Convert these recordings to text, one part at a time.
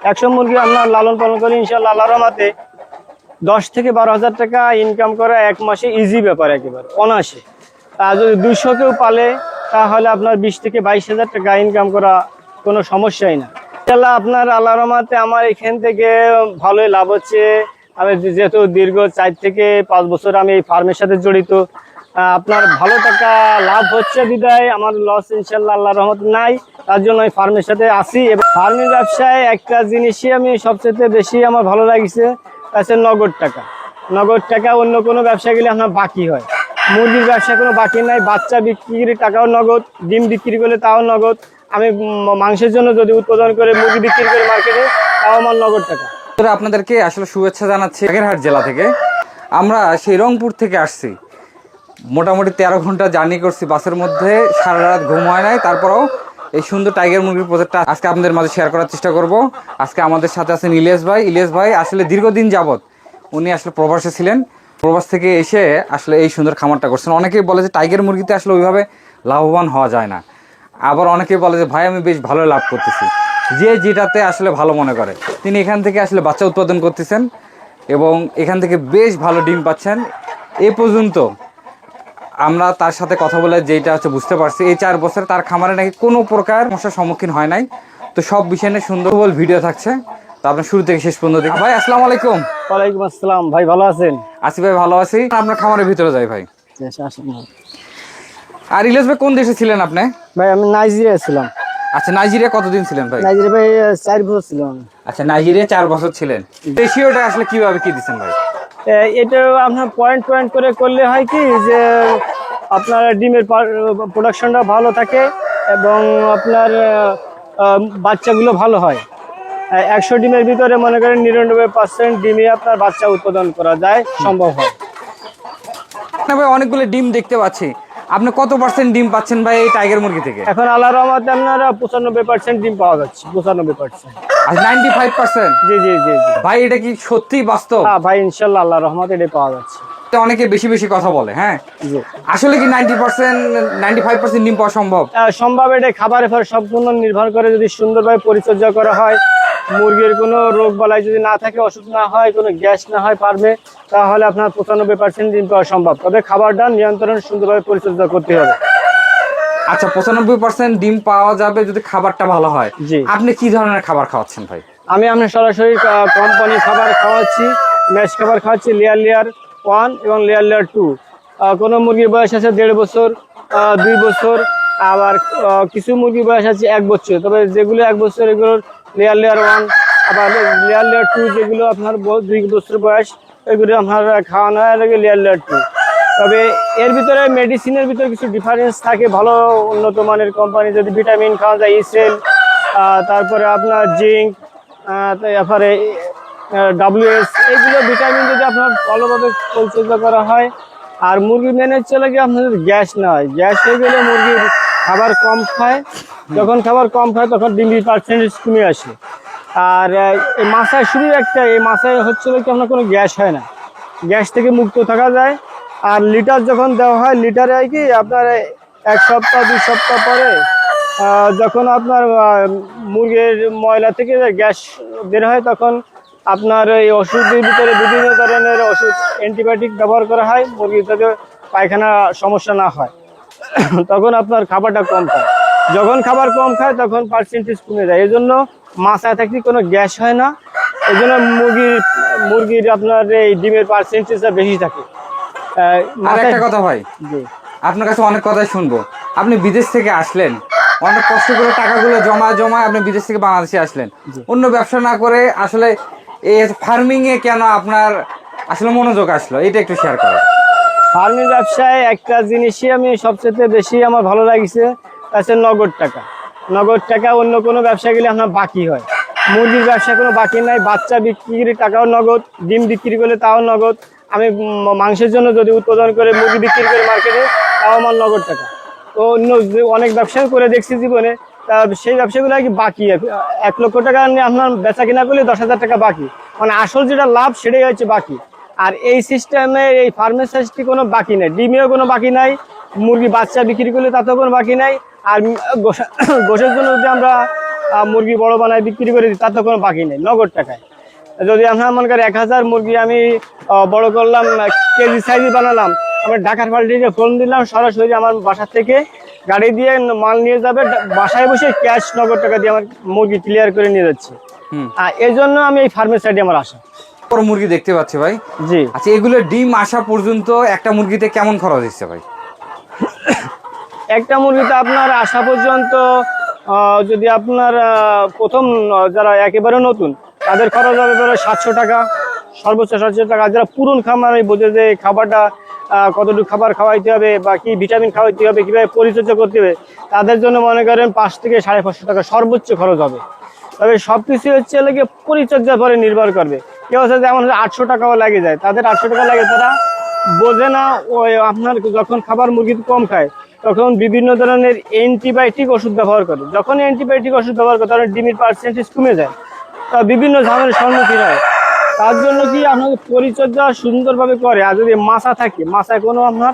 100 মুরগি আপনার লালন পালন করে ইনশাআল্লাহ আল্লাহর রহমতে 10 থেকে 12,000 টাকা ইনকাম করা এক মাসে ইজি ব্যাপার, একেবারে অনায়াসে। আর যদি 200 কেউ পালে তাহলে আপনার 20 থেকে 22,000 টাকা ইনকাম করা কোনো সমস্যাই না ইনশাআল্লাহ। আপনার আল্লাহর রহমতে আমার এখান থেকে ভালোই লাভ হচ্ছে। আমি যেহেতু দীর্ঘ 4 থেকে 5 বছর আমি এই ফার্মের সাথে জড়িত, আপনার ভালো টাকা লাভ হচ্ছে বিদায় আমার লস ইনশাআল্লাহ আল্লাহর রহমত নাই। তার জন্য আমি ফার্মের সাথে আসি। এবং ফার্মের ব্যবসায় একটা জিনিসই আমি সবচেয়ে বেশি আমার ভালো লাগছে, আছে নগদ টাকা। নগদ টাকা অন্য কোনো ব্যবসা গেলে আপনার বাকি হয়, মুরগির ব্যবসায় কোনো বাকি নাই। বাচ্চা বিক্রির টাকাও নগদ, ডিম বিক্রি করলে তাও নগদ। আমি মাংসের জন্য যদি উৎপাদন করে মুরগি বিক্রি করে মার্কেটে, তাও আমার নগদ টাকা। আপনাদেরকে আসলে শুভেচ্ছা জানাচ্ছি বাগেরহাট জেলা থেকে। আমরা সেই রংপুর থেকে আসছি, মোটামুটি 13 ঘন্টা জার্নি করছি বাসের মধ্যে, সারা রাত ঘুম হয় নাই। তারপরেও এই সুন্দর টাইগার মুরগির প্রজেক্টটা আজকে আপনাদের মাঝে শেয়ার করার চেষ্টা করব। আজকে আমাদের সাথে আছেন ইলিয়াস ভাই। ইলিয়াস ভাই আসলে দীর্ঘদিন যাবত উনি আসলে প্রবাসে ছিলেন, প্রবাস থেকে এসে আসলে এই সুন্দর খামারটা করছেন। অনেকেই বলে যে টাইগার মুরগিতে আসলে ওইভাবে লাভবান হওয়া যায় না, আবার অনেকেই বলে যে ভাই আমি বেশ ভালো লাভ করতেছি। যে যেটাতে আসলে ভালো মনে করে, তিনি এখান থেকে আসলে বাচ্চা উৎপাদন করতেছেন এবং এখান থেকে বেশ ভালো ডিম পাচ্ছেন। এ পর্যন্ত আমরা তার সাথে কথা বলে যেটা হচ্ছে বুঝতে পারছি, এই 4 বছর তার খামারে নাকি কোনো প্রকার সমস্যার সম্মুখীন হয় নাই। তো সব বিষয় নিয়ে সুন্দর ভিডিও থাকছে, তো আপনার শুরু থেকে শেষ পর্যন্ত দেখি। ভাই আসসালামু আলাইকুম। ওয়ালাইকুম আসসালাম। ভাই ভালো আছেন? আসি ভাই, ভালো আছি। আপনার খামারের ভিতরে যাই ভাই। আসেন। আর ইলিয়াস ভাই কোন দেশে ছিলেন আপনি? ভাই আমি নাইজেরিয়া ছিলাম। আচ্ছা, নাইজেরিয়া কতদিন ছিলেন ভাই? নাইজেরিয়া ভাই 4 বছর ছিলাম। আচ্ছা, নাইজেরিয়া 4 বছর ছিলেন। রেশিওটা আসলে কিভাবে কি দিচ্ছেন ভাই? এটা আপনার পয়েন্ট করে করলে হয় কি যে আপনার ডিমের প্রোডাকশনটা ভালো থাকে এবং আপনার বাচ্চাগুলো ভালো হয়। 100 ডিমের ভিতরে মনে করেন 99% ডিমে আপনার বাচ্চা উৎপাদন করা যায়, সম্ভব হয়। না ভাই, অনেকগুলো ডিম দেখতে পাচ্ছি, আপনি কত পার্সেন্ট ডিম পাচ্ছেন ভাই এই টাইগার মুরগি থেকে? এখন আল্লাহর রহমতে আপনারা 95% ডিম পাওয়া যাচ্ছে। 95%। আর 95%? জি জি জি জি ভাই এটা কি সত্যি বাস্তব? হ্যাঁ ভাই, ইনশাআল্লাহ আল্লাহর রহমতে এটা পাওয়া যাচ্ছে। অনেকে বেশি বেশি কথা বলে, হ্যাঁ জি। আসলে কি 90% 95% ডিম পাওয়া সম্ভব? সম্ভব। এটা খাবারের উপর সম্পূর্ণ নির্ভর করে, যদি সুন্দরভাবে পরিচর্যা করা হয়, মুরগির কোনো রোগ বালাই যদি না থাকে, অসুখ না হয়, কোনো গ্যাস না হয় ফার্মে, তাহলে আপনার 95% ডিম পাওয়া সম্ভব। তবে খাবারটা নিয়ন্ত্রণ সুন্দরভাবে পরিচর্যা করতে হবে। আচ্ছা, 95% ডিম পাওয়া যাবে যদি খাবারটা ভালো হয়। জি। আপনি কি ধরনের খাবার খাওয়াচ্ছেন ভাই? আমি সরাসরি কোম্পানি খাবার খাওয়াচ্ছি, ম্যাশ খাবার খাওয়াচ্ছি, লেয়ার 1 এবং লেয়ার 2। কোনো মুরগির বয়স আছে 1.5 বছর, 2 বছর, আবার কিছু মুরগির বয়স আছে 1 বছর। তবে যেগুলো 1 বছর এগুলোর লেয়ার 1, আবার লেয়ার 2 যেগুলো আপনার 2 বছর বয়স, এগুলো আপনার খাওয়ানো হয় লেয়ার 2। তবে এর ভিতরে মেডিসিনের ভিতরে কিছু ডিফারেন্স থাকে। ভালো উন্নত মানের কোম্পানি যদি ভিটামিন খাওয়া যায়, ইসেল, তারপরে আপনার জিঙ্ক, তারপরে WS, এইগুলো ভিটামিন যদি আপনার ভালোভাবে পরিচর্যা করা হয়। আর মুরগি মেনে চলে গিয়ে আপনাদের গ্যাস না হয়, গ্যাস হয়ে গেলে মুরগির খাবার কম খায়। যখন খাবার কম খায় তখন ডিমের পার্সেন্টেজ কমে আসে। আর এই মাছায় শুধু একটা, এই মাছায় হচ্ছে কি আপনার কোনো গ্যাস হয় না, গ্যাস থেকে মুক্ত থাকা যায়। আর লিটার যখন দেওয়া হয়, লিটারে হয় কি আপনার 1 সপ্তাহ 2 সপ্তাহ পরে যখন আপনার মুরগির ময়লা থেকে গ্যাস বের হয়, তখন আপনার এই ওষুধের ভিতরে বিভিন্ন ধরনের ওষুধ, অ্যান্টিবায়োটিক ব্যবহার করা হয় মুরগির যাতে পায়খানা সমস্যা না হয়। তখন আপনার খাবারটা কম খায়। যখন খাবার কম খায় তখন পার্সেন্টেজ কমে যায়। এই জন্য মাছায় থাকতে কোনো গ্যাস হয় না। এই জন্য মুরগির আপনার এই ডিমের পার্সেন্টেজটা বেশি থাকে। আর একটা কথা ভাই, আপনার কাছে অনেক কথাই শুনবো। আপনি বিদেশ থেকে আসলেন, অনেক কষ্ট করে টাকাগুলো জমা আপনি বিদেশ থেকে বাংলাদেশে আসলেন, অন্য ব্যবসা না করে আসলে এই ফার্মিং এ কেন আপনার আসলে মনোযোগ আসলো, এটা একটু শেয়ার করেন। ফার্মিং ব্যবসায় একটা জিনিসই আমি সবচেয়ে বেশি আমার ভালো লাগছে, আছে নগদ টাকা। নগদ টাকা অন্য কোনো ব্যবসা গেলে আপনার বাকি হয়, মুরগির ব্যবসায় কোনো বাকি নাই। বাচ্চা বিক্রির টাকাও নগদ, ডিম বিক্রি করলে তাও নগদ। আমি মাংসের জন্য যদি উৎপাদন করে মুরগি বিক্রি করে মার্কেটে, তাও আমার নগদ টাকা। তো অন্য অনেক ব্যবসায় করে দেখছি জীবনে, তা সেই ব্যবসাগুলো কি বাকি 1 লক্ষ টাকা নিয়ে আপনার বেচা কিনা করলে 10,000 টাকা বাকি, মানে আসল যেটা লাভ সেটাই হচ্ছে বাকি। আর এই সিস্টেমে এই ফার্মের সিস্টেমে কোনো বাকি নেই, ডিমেও কোনো বাকি নাই, মুরগি বাচ্চা বিক্রি করলে তাতেও কোনো বাকি নাই। আর গোশের জন্য যদি আমরা মুরগি বড় বানায় বিক্রি করে দিই, তার তো কোনো বাকি নেই, নগদ টাকায়। যদি আপনার মনে করেন 1000 মুরগি আমি বড় করলাম, কেজি সাইজে বানালাম, আমি ঢাকার পাল্টিতে ফোন দিলাম, সরাসরি আমার বাসা থেকে গাড়ি দিয়ে মাল নিয়ে যাবে, বাসায় বসে ক্যাশ নগদ টাকা দিয়ে আমার মুরগি ক্লিয়ার করে নিয়ে যাচ্ছে। এই জন্য আমি এই ফার্মের সাইডে আমার আসা। বড় মুরগি দেখতে পাচ্ছি ভাই। জি। আচ্ছা, এগুলো ডিম আসা পর্যন্ত একটা মুরগিতে কেমন খরচ হচ্ছে ভাই? একটা মুরগিতে আপনার আসা পর্যন্ত যদি আপনার প্রথম যারা একেবারে নতুন তাদের খরচ হবে ধরো 700 টাকা, সর্বোচ্চ 700 টাকা। যারা পুরন খামার বোঝে যে খাবারটা কতটুকু খাবার খাওয়াইতে হবে বা কি ভিটামিন খাওয়াইতে হবে, কীভাবে পরিচর্যা করতে হবে, তাদের জন্য মনে করেন 5 থেকে 550 টাকা সর্বোচ্চ খরচ হবে। তবে সব কিছু হচ্ছে লেগে পরিচর্যার পরে নির্ভর করবে। কেউ আছে যেমন 800 টাকাও লাগে যায়, তাদের 800 টাকা লাগে, তারা বোঝে না ওই আপনার যখন খাবার মুরগি কম খায় তখন বিভিন্ন ধরনের অ্যান্টিবায়োটিক ওষুধ ব্যবহার করে। যখন অ্যান্টিবায়োটিক ওষুধ ব্যবহার করে তখন ডিমের পার্সেন্টেজ কমে যায়, তা বিভিন্ন ঝামেলার সম্মুখীন হয়। তার জন্য কি আপনাকে পরিচর্যা সুন্দরভাবে করে। আর যদি মাছা থাকে, মাছায় কোনো আপনার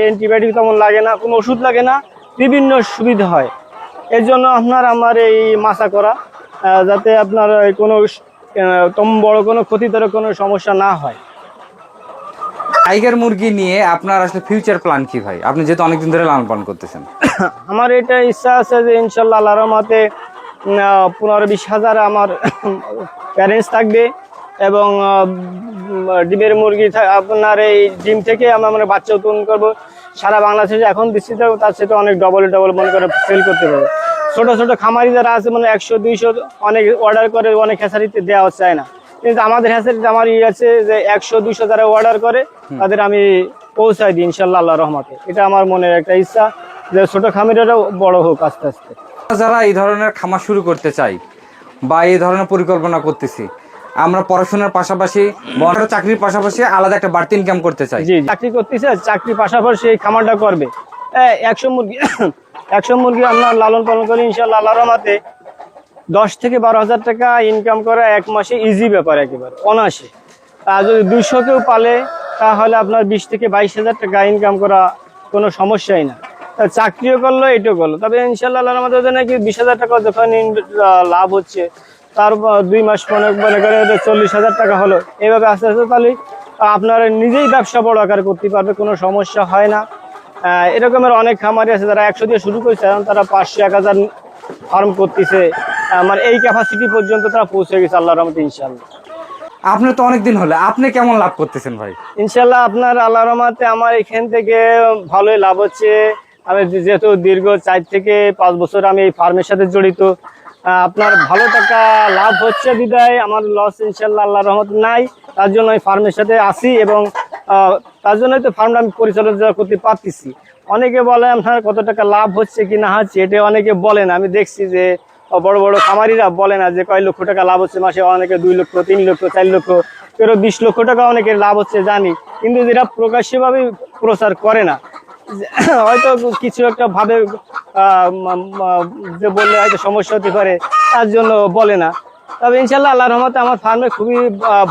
অ্যান্টিবায়োটিক তেমন লাগে না, কোনো ওষুধ লাগে না, বিভিন্ন সুবিধা হয়। এর জন্য আমার এই মাছা করা, যাতে আপনার কোনো বড় কোনো ক্ষতিকারক কোনো সমস্যা না হয়। টাইগার মুরগি নিয়ে আপনার আসলে ফিউচার প্ল্যান কি ভাই? আপনি যেহেতু অনেকদিন ধরে লালন পালন করতেছেন। আমার এটা ইচ্ছা আছে যে ইনশাল্লাহ আল্লাহর রহমতে 15-20 হাজার আমার প্যারেন্টস থাকবে, এবং ডিমের মুরগি আপনার এই ডিম থেকে আমরা মানে বাচ্চা উৎপাদন করবো। সারা বাংলাদেশে এখন দিচ্ছি, তার সাথে অনেক ডবল মনে করে সেল করতে পারবো। ছোট ছোট খামারি যারা আছে মানে 100-200 অনেক অর্ডার করে, অনেক হ্যাচারিতে দেওয়া চায় না, কিন্তু আমাদের হ্যাচারিতে আমার আছে যে 100-200 যারা অর্ডার করে তাদের আমি পৌঁছাই দিই ইনশাল্লাহ আল্লাহর রহমতে। এটা আমার মনের একটা ইচ্ছা যে ছোট খামারিরাও বড় হোক আস্তে আস্তে। যারা এই ধরনের খামার শুরু করতে চাই বা এই ধরনের পরিকল্পনা করতেছি, আমরা পড়াশোনার পাশাপাশি বড় চাকরির পাশাপাশি আলাদা একটা বাড়তি ইনকাম করতে চাই। জি, চাকরি করতেছে, চাকরির পাশাপাশি এই খামারটা করবে। 100 মুরগি আপনার লালন পালন করে ইনশাল্লাহ আল্লাহর রহমতে 10 থেকে 12 হাজার টাকা ইনকাম করা এক মাসে ইজি ব্যাপার, একেবারে অনায়াসে। আর যদি 200 কেউ পালে তাহলে আপনার 20 থেকে 22 হাজার টাকা ইনকাম করা কোনো সমস্যাই না। চাকরিও করলো, এটাও করলো, তবে ইনশাল্লাহ আল্লাহর রহমতে নাকি 20 হাজার টাকা যখন লাভ হচ্ছে, তার 2 মাস মনে করে 40 হাজার টাকা হলো। এইভাবে আস্তে আস্তে তাহলে আপনারা নিজেই ব্যবসা বড় আকার করতে পারবে, কোনো সমস্যা হয় না। এরকমের অনেক খামারি আছে যারা 100 দিয়ে শুরু করেছে, এখন তারা 500-1000 ফার্ম করতেছে। আমার এই ক্যাপাসিটি পর্যন্ত তারা পৌঁছে গেছে আল্লাহর রহমতে ইনশাল্লাহ। আপনার তো অনেকদিন হলো, আপনি কেমন লাভ করতেছেন ভাই? ইনশাল্লাহ আপনার আল্লাহর রহমতে আমার এখান থেকে ভালোই লাভ হচ্ছে। আমি যেহেতু দীর্ঘ 4 থেকে 5 বছর আমি এই ফার্মের সাথে জড়িত, আপনার ভালো টাকা লাভ হচ্ছে বিদায় আমার লস ইনশাল্লাহ আল্লাহর রহমত নাই। তার জন্য আমি ফার্মের সাথে আসি, এবং তার জন্যই তো ফার্মটা আমি পরিচালনা করতে পারতেছি। অনেকে বলে আপনার কত টাকা লাভ হচ্ছে কি না হচ্ছে, এটা অনেকে বলে না। আমি দেখছি যে বড় বড় খামারিরা বলে না যে কয় লক্ষ টাকা লাভ হচ্ছে মাসে, অনেকে 2 লক্ষ, 3 লক্ষ, 4 লক্ষ, কেউ 20 লক্ষ টাকা অনেকের লাভ হচ্ছে জানি, কিন্তু যেটা প্রকাশ্যভাবে প্রচার করে না। হয়তো কিছু একটা ভাবে যে বললে হয়তো সমস্যা হতে পারে, তার জন্য বলে না। তবে ইনশাল্লাহ আল্লাহর রহমতে আমার ফার্মে খুবই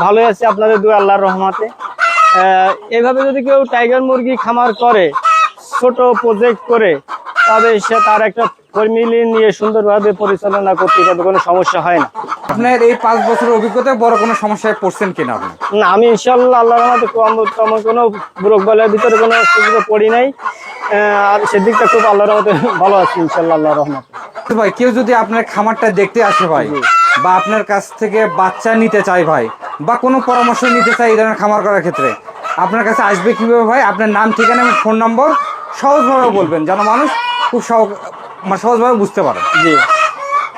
ভালোই আছে, আপনাদের দোয়া আল্লাহর রহমতে। এইভাবে যদি কেউ টাইগার মুরগি খামার করে, ছোট প্রজেক্ট করে, তবে সে তার একটা ফ্যামিলি নিয়ে সুন্দরভাবে পরিচালনা করতে পারবে, কোনো সমস্যা হয় না। আপনার এই 5 বছরের অভিজ্ঞতায় বড় কোনো সমস্যায় পড়ছেন কিনা আপনি? না, আমি ইনশাল্লাহ আল্লাহর রহমতে তেমন কোনো রোগ বালাইয়ের ভিতরে কোনো সুবিধা পড়ি নাই, আর সেদিকটা খুব আল্লাহর রহমতে ভালো আছে ইনশাল্লাহ আল্লাহর রহমতে। ভাই, কেউ যদি আপনার খামারটা দেখতে আসে ভাই, বা আপনার কাছ থেকে বাচ্চা নিতে চায় ভাই, বা কোনো পরামর্শ নিতে চায় এই ধরনের খামার করার ক্ষেত্রে, আপনার কাছে আসবে কিভাবে ভাই? আপনার নাম, ঠিকানা এবং ফোন নম্বর সহজভাবে বলবেন, যেন মানুষ খুব সহজভাবে বুঝতে পারে। জি,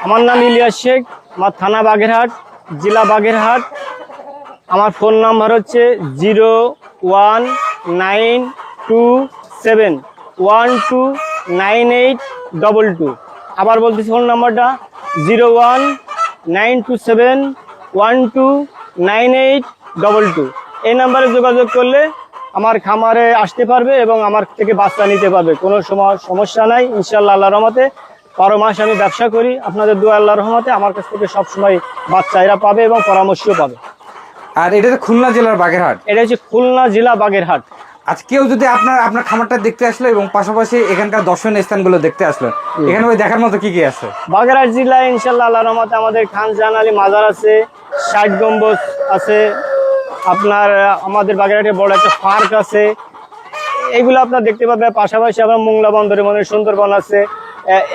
আমার নাম ইলিয়াস শেখ, আমার থানা বাগেরহাট, জেলা বাগেরহাট। আমার ফোন নাম্বার হচ্ছে 01927129822। আবার বলতেছি ফোন নাম্বারটা 01927129822। এই নাম্বারে যোগাযোগ করলে আমার খামারে আসতে পারবে এবং আমার থেকে বাচ্চা নিতে পারবে, কোনো সমস্যা নাই ইনশাল্লাহ আল্লাহর রহমতে। 12 মাস আমি ব্যবসা করি, আপনাদের দোয়া আল্লাহর রহমতে আমার কাছ থেকে সবসময় বাচ্চা এরা পাবে এবং পরামর্শও পাবে। আর এটা তো খুলনা জেলার বাগেরহাট? এটা হচ্ছে খুলনা জেলা বাগেরহাট। আচ্ছা, কেউ যদি আপনার খামারটা দেখতে আসলো এবং পাশাপাশি এখানকার দর্শনীয় স্থানগুলো দেখতে আসলো, এখানে ওই দেখার মতো কি কি আছে? বাগেরহাট জেলায় ইনশাল্লাহ আল্লাহর রহমতে আমাদের খান জাহান আলী মাজার আছে, 60 গম্বুজ আছে, আপনার আমাদের বাগেরহাটে বড় একটা পার্ক আছে, এগুলো আপনার দেখতে পাবে। পাশাপাশি আবার মোংলা বন্দরে মানে সুন্দরবন আছে,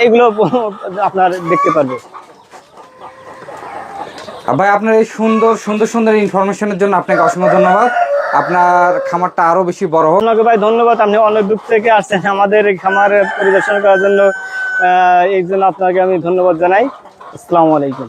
এগুলো আপনার দেখতে পারবে। ভাই, আপনার এই সুন্দর সুন্দর সুন্দর ইনফরমেশনের জন্য আপনাকে অসংখ্য ধন্যবাদ। আপনার খামারটা আরো বেশি বড় হোক। আপনাকে ভাই ধন্যবাদ, আপনি অনেক দূর থেকে আসছেন আমাদের এই খামার পরিদর্শন করার জন্য, এই জন্য আপনাকে আমি ধন্যবাদ জানাই। আসসালামু আলাইকুম।